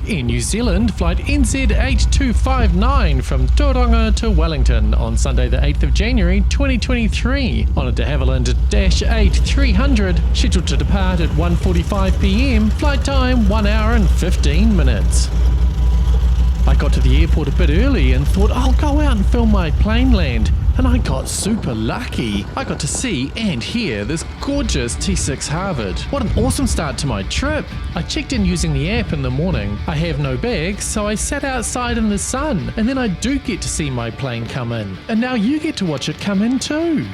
In New Zealand, flight NZ8259 from Tauranga to Wellington on Sunday the 8th of January 2023 on a de Havilland Dash 8-300, scheduled to depart at 1:45 p.m, flight time 1 hour and 15 minutes. I got to the airport a bit early and thought I'll go out and film my plane land, and I got super lucky. I got to see and hear this gorgeous T6 Harvard. What an awesome start to my trip. I checked in using the app in the morning. I have no bags, so I sat outside in the sun, and then I do get to see my plane come in. And now you get to watch it come in too.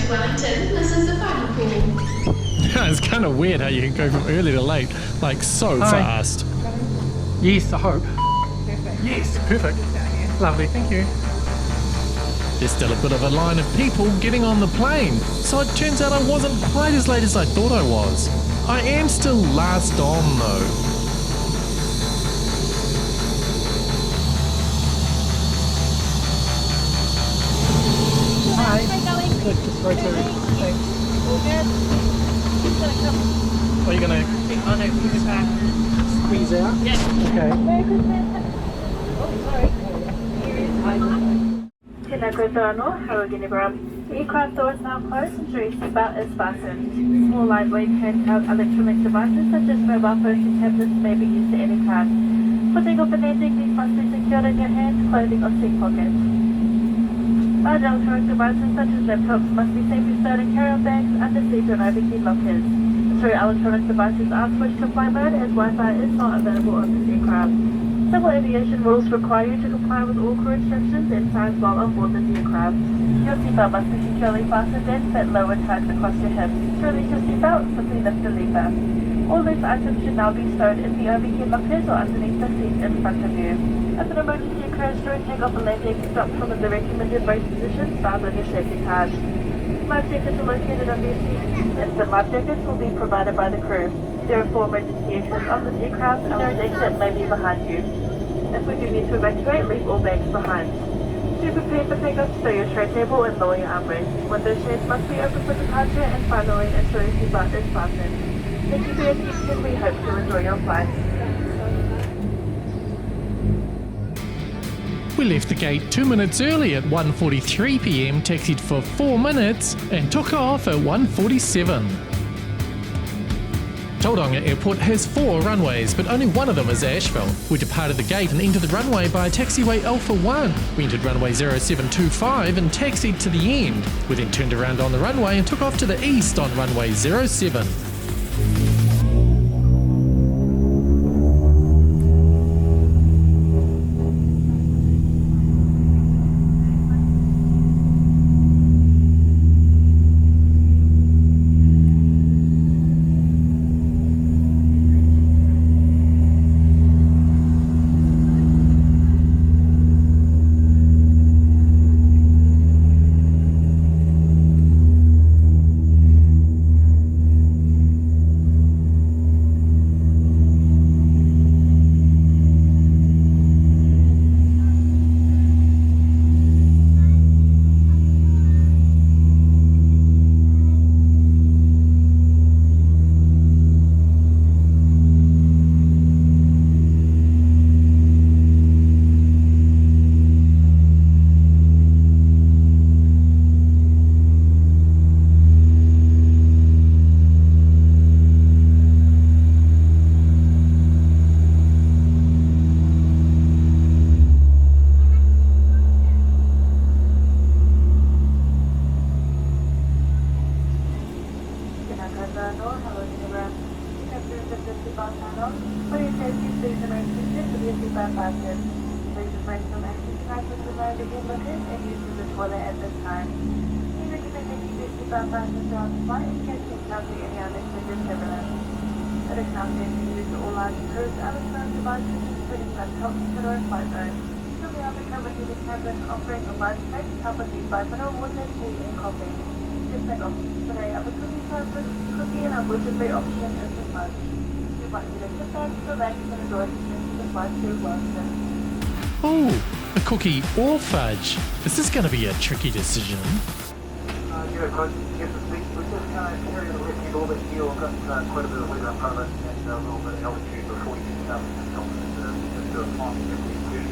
Wellington, this is the final call. It's kind of weird how you can go from early to late, like so fast. Yes, I hope. Perfect. Yes, perfect. Lovely, thank you. There's still a bit of a line of people getting on the plane, so it turns out I wasn't quite as late as I thought I was. I am still last on though. Hi. Good, just go through. Thanks. All good. He's gonna come. Are you going to Oh no, he's back. squeeze out? Yeah. Okay. Merry Christmas. Oh, sorry. Here is Kinakotano, Havilland. The aircraft door is now closed and your seatbelt is fastened. Small lightweight handheld electronic devices such as mobile phones and tablets may be used at any time. Putting off and landing, these must be secured in your hands, clothing or seat pockets. Large electronic devices such as laptops must be safely stored in carry-on bags, under seat or in overhead lockers. Ensure electronic devices are switched to flight mode as Wi-Fi is not available on this aircraft. Civil aviation rules require you to comply with all crew instructions and signs while on board this aircraft. Your seatbelt must be securely fastened and fit low and tight across your hips. To release your seatbelt, simply lift the lever. All loose items should now be stowed in the overhead lockers or underneath the seat in front of you. If an emergency occurs during takeoff and landing, stop from the recommended brace position, start on your safety card. Life jackets are located under your seat. Instant life jackets will be provided by the crew. There are 4 emergency exits on this aircraft and an exit may be behind you. If we do need to evacuate, leave all bags behind. To prepare for takeoff, stow your tray table and lower your armrest. Window shades must be open for departure, and finally, ensure your seatbelt is fastened. Thank you for your attention. We hope to enjoy your flight. We left the gate 2 minutes early at 1:43 p.m, taxied for 4 minutes, and took off at 1:47. Tauranga Airport has 4 runways, but only one of them is asphalt. We departed the gate and entered the runway by taxiway Alpha 1. We entered runway 0725 and taxied to the end. We then turned around on the runway and took off to the east on runway 07. maximum access time with the rider limited and use of the toilet at this time. We recommend that you use seatbelt fastened on the flight in case you encounter any unexpected turbulence. It is now safe to use all large cruise electronic devices, including laptops, consider a flight mode. You'll be able to cover to the cabin offering a large pack accompanied by mineral water, tea, and coffee. Just like options today are the cookie service, cookie and our gluten-free option is the lunch. We want you to sit back, relax, and enjoy the flight to Wellington. Oh, a cookie or fudge? Is this going to be a tricky decision? Yeah, because we're just kind of carrying the left hand orbit here. We've got quite a bit of weather in front of us and a little bit of altitude before we get up and help us do a flying if we do.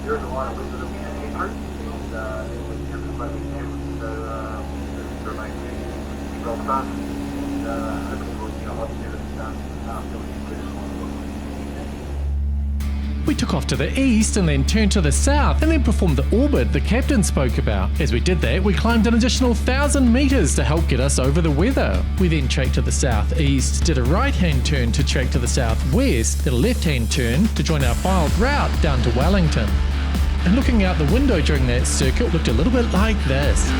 There is a lot of weather that we can get through, and we have some quite a big damage, so just remain well fast, and hopefully we'll get a lot better after we get through this one. We took off to the east and then turned to the south and then performed the orbit the captain spoke about. As we did that, we climbed an additional 1,000 meters to help get us over the weather. We then tracked to the southeast, did a right-hand turn to track to the southwest, then a left-hand turn to join our filed route down to Wellington. And looking out the window during that circuit looked a little bit like this.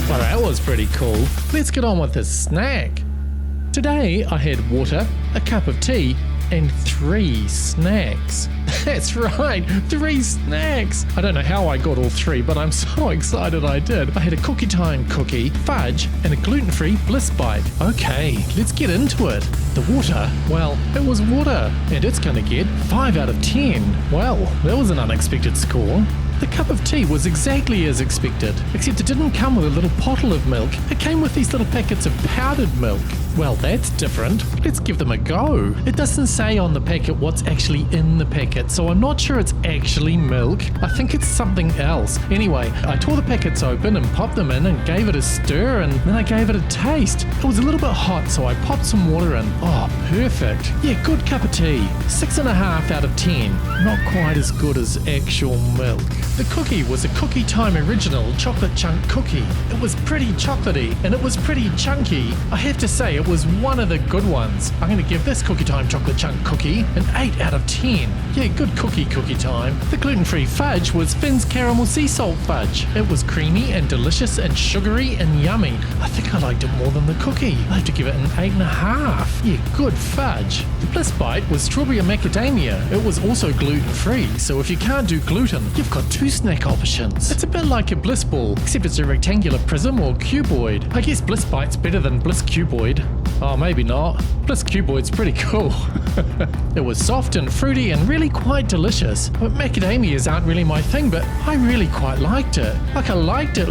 Well, that was pretty cool. Let's get on with the snack. Today I had water, a cup of tea, and 3 snacks. That's right, 3 snacks. I don't know how I got all 3, but I'm so excited I did. I had a cookie time cookie, fudge, and a gluten-free Bliss Bite. Okay, let's get into it. The water, well, it was water, and it's gonna get 5 out of 10. Well, that was an unexpected score. The cup of tea was exactly as expected, except it didn't come with a little bottle of milk. It came with these little packets of powdered milk. Well, that's different. Let's give them a go. It doesn't say on the packet what's actually in the packet, so I'm not sure it's actually milk. I think it's something else. Anyway, I tore the packets open and popped them in and gave it a stir, and then I gave it a taste. It was a little bit hot, so I popped some water in. Oh, perfect. Yeah, good cup of tea. 6.5 out of 10. Not quite as good as actual milk. The cookie was a Cookie Time Original chocolate chunk cookie. It was pretty chocolatey and it was pretty chunky. I have to say it was one of the good ones. I'm going to give this Cookie Time chocolate chunk cookie an 8 out of 10. Yeah, good cookie time. The gluten-free fudge was Finn's Caramel Sea Salt Fudge. It was creamy and delicious and sugary and yummy. I think I liked it more than the cookie. I have to give it an 8.5. Yeah, good fudge. The Bliss Bite was strawberry and macadamia. It was also gluten-free, so if you can't do gluten, you've got 2 snack options. It's a bit like a Bliss Ball, except it's a rectangular prism or cuboid. I guess Bliss Bite's better than Bliss Cuboid. Oh, maybe not. Bliss Cuboid's pretty cool. It was soft and fruity and really quite delicious. But macadamias aren't really my thing, but I really quite liked it. Like I liked it.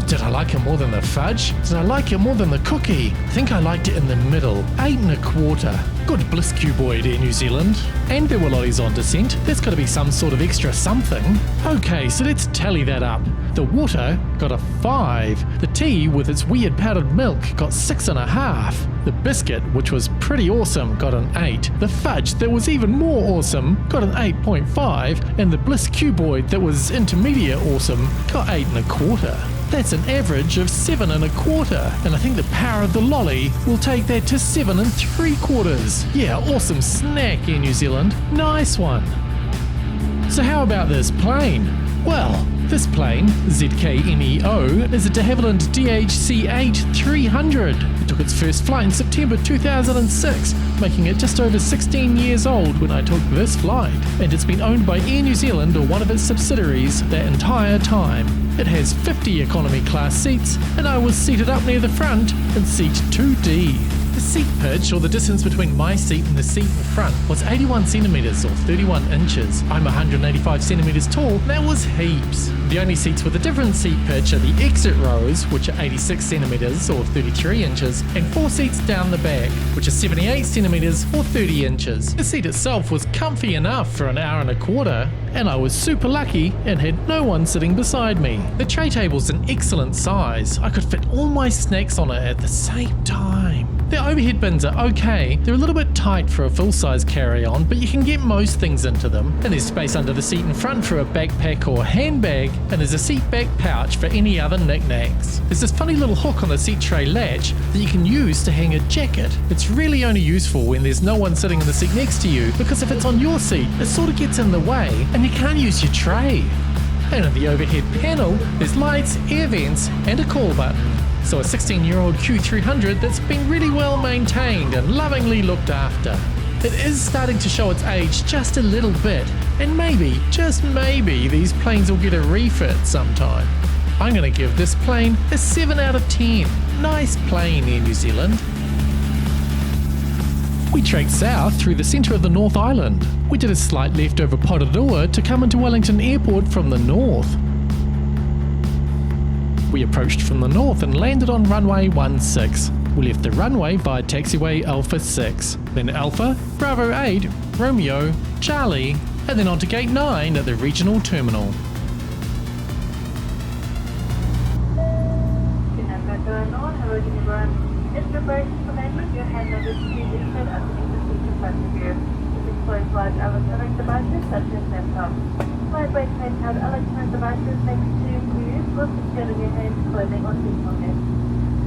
Did I like it more than the fudge? Did I like it more than the cookie? I think I liked it in the middle. 8.25. Good Bliss Cuboid, Air New Zealand. And there were lollies on descent. There's got to be some sort of extra something. Okay, so let's tally that up. The water got a 5. The tea with its weird powdered milk got 6.5. The biscuit, which was pretty awesome, got an 8. The fudge, that was even more awesome, got an 8.5. And the Bliss Cuboid, that was intermediate awesome, got 8.25. That's an average of 7.25, and I think the power of the lolly will take that to 7.75. Yeah, awesome snack, Air New Zealand. Nice one. So how about this plane? Well, this plane, ZKNEO, is a de Havilland DHC8-300. It took its first flight in September 2006, making it just over 16 years old when I took this flight. And it's been owned by Air New Zealand or one of its subsidiaries that entire time. It has 50 economy class seats, and I was seated up near the front in seat 2D. The seat pitch, or the distance between my seat and the seat in front, was 81 centimetres or 31 inches. I'm 185 centimetres tall, and that was heaps. The only seats with a different seat pitch are the exit rows, which are 86 centimetres or 33 inches, and 4 seats down the back, which are 78 centimetres or 30 inches. The seat itself was comfy enough for an hour and a quarter. and I was super lucky and had no one sitting beside me. The tray table's an excellent size. I could fit all my snacks on it at the same time. The overhead bins are okay. They're a little bit tight for a full-size carry-on, but you can get most things into them. And there's space under the seat in front for a backpack or handbag, and there's a seat back pouch for any other knickknacks. There's this funny little hook on the seat tray latch that you can use to hang a jacket. It's really only useful when there's no one sitting in the seat next to you, because if it's on your seat, it sort of gets in the way and you can't use your tray. And in the overhead panel, there's lights, air vents, and a call button. So a 16-year-old Q300 that's been really well maintained and lovingly looked after. It is starting to show its age just a little bit, and maybe, just maybe, these planes will get a refit sometime. I'm going to give this plane a 7 out of 10. Nice plane, Air New Zealand. We trekked south through the centre of the North Island. We did a slight left over Porirua to come into Wellington Airport from the north. We approached from the north and landed on runway 16. We left the runway via taxiway Alpha 6, then Alpha, Bravo 8, Romeo, Charlie, and then on to gate 9 at the regional terminal. It's preparation for landing. Your hand numbers to be lifted underneath the seat in front of you. This employs large electronic devices such as laptops. Lightweight handheld electronic devices next to you will secure in your hands, clothing, or seat pockets.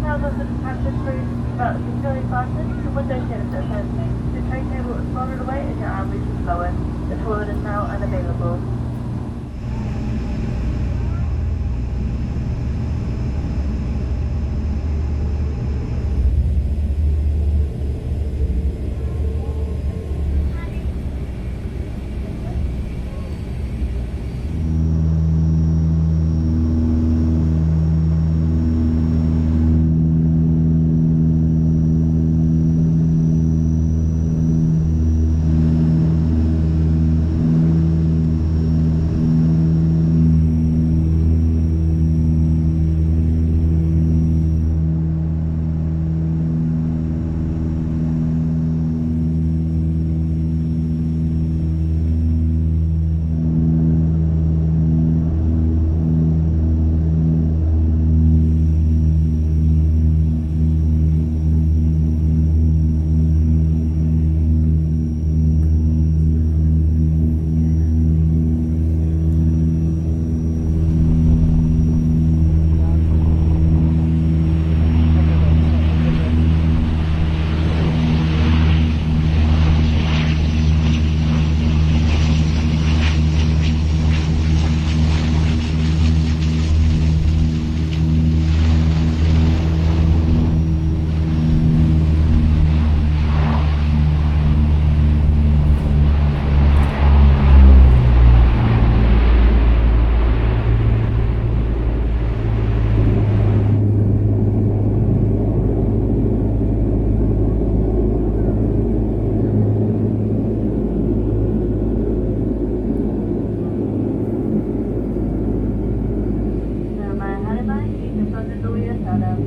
Now those are the capture screws, but securely fastened, the window shutter is open. The tray table is folded away and your arm reach is lowered. The toilet is now unavailable.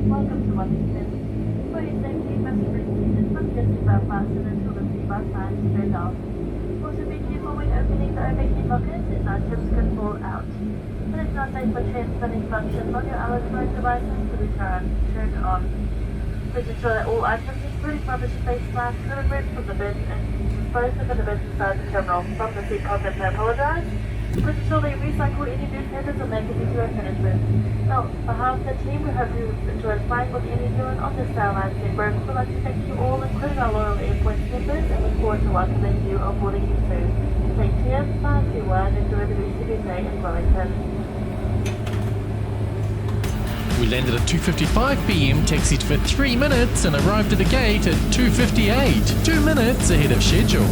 Welcome to Wellington. For your safety, passengers seated must get seatbelt fastened until the seatbelt sign is turned off. Also be careful when opening the overhead lockers as items can fall out. It is not safe for transmitting functions on your electronic devices to be turned on. Please ensure that all items, including rubbish face masks, are removed from the bin and disposed of in the bin inside the terminal. From the seat pockets, I apologize. Please ensure that you recycle any newspapers and make it into a finished bin. Now, on behalf of the team, we hope you enjoyed flying with Air New Zealand on this airline network. We'd like to thank you all, including our loyal airpoints members, and look forward to welcoming you on boarding you soon. Take care, fly to one, enjoy the rest of your day in Wellington. We landed at 2:55 PM, taxied for 3 minutes, and arrived at the gate at 2:58, 2 minutes ahead of schedule.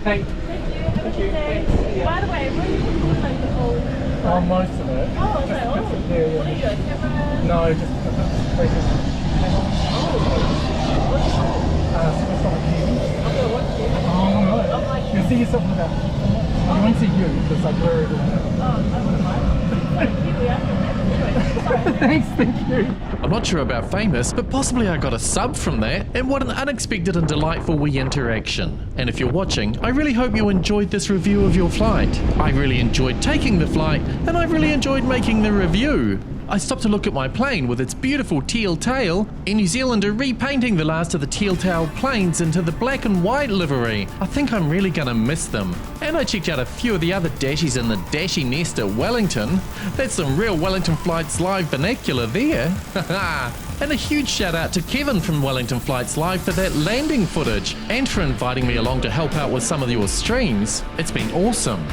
Hey. Thank you. By the way, where are you put like the whole... Oh, most of it. Oh, okay. Just What here, are you doing? Camera? No, just places. Supersonic King. Okay, what's here? Oh, no. I'm like... You'll see yourself in that. You want can't see you because I'm blurred. Oh, I wouldn't mind. Thank you, we are. Thanks, thank you. I'm not sure about famous, but possibly I got a sub from that, and what an unexpected and delightful wee interaction. And if you're watching, I really hope you enjoyed this review of your flight. I really enjoyed taking the flight, and I really enjoyed making the review. I stopped to look at my plane with its beautiful teal tail. In New Zealand are repainting the last of the teal tail planes into the black and white livery. I think I'm really gonna miss them. And I checked out a few of the other dashies in the Dashy nest at Wellington. That's some real Wellington Flights Live vernacular there. And a huge shout out to Kevin from Wellington Flights Live for that landing footage and for inviting me along to help out with some of your streams. It's been awesome.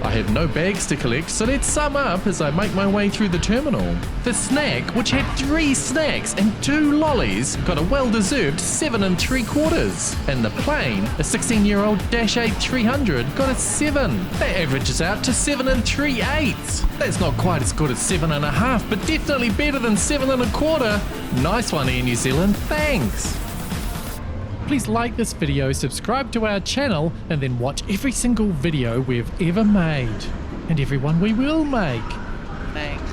I have no bags to collect, so let's sum up as I make my way through the terminal. The snack, which had 3 snacks and 2 lollies, got a well-deserved 7 3/4. And the plane, a 16-year-old Dash 8-300, got a 7. That averages out to 7 3/8. That's not quite as good as 7.5, but definitely better than 7 1/4. Nice one, Air New Zealand, thanks. Please like this video, subscribe to our channel, and then watch every single video we've ever made. And every one we will make. Thanks.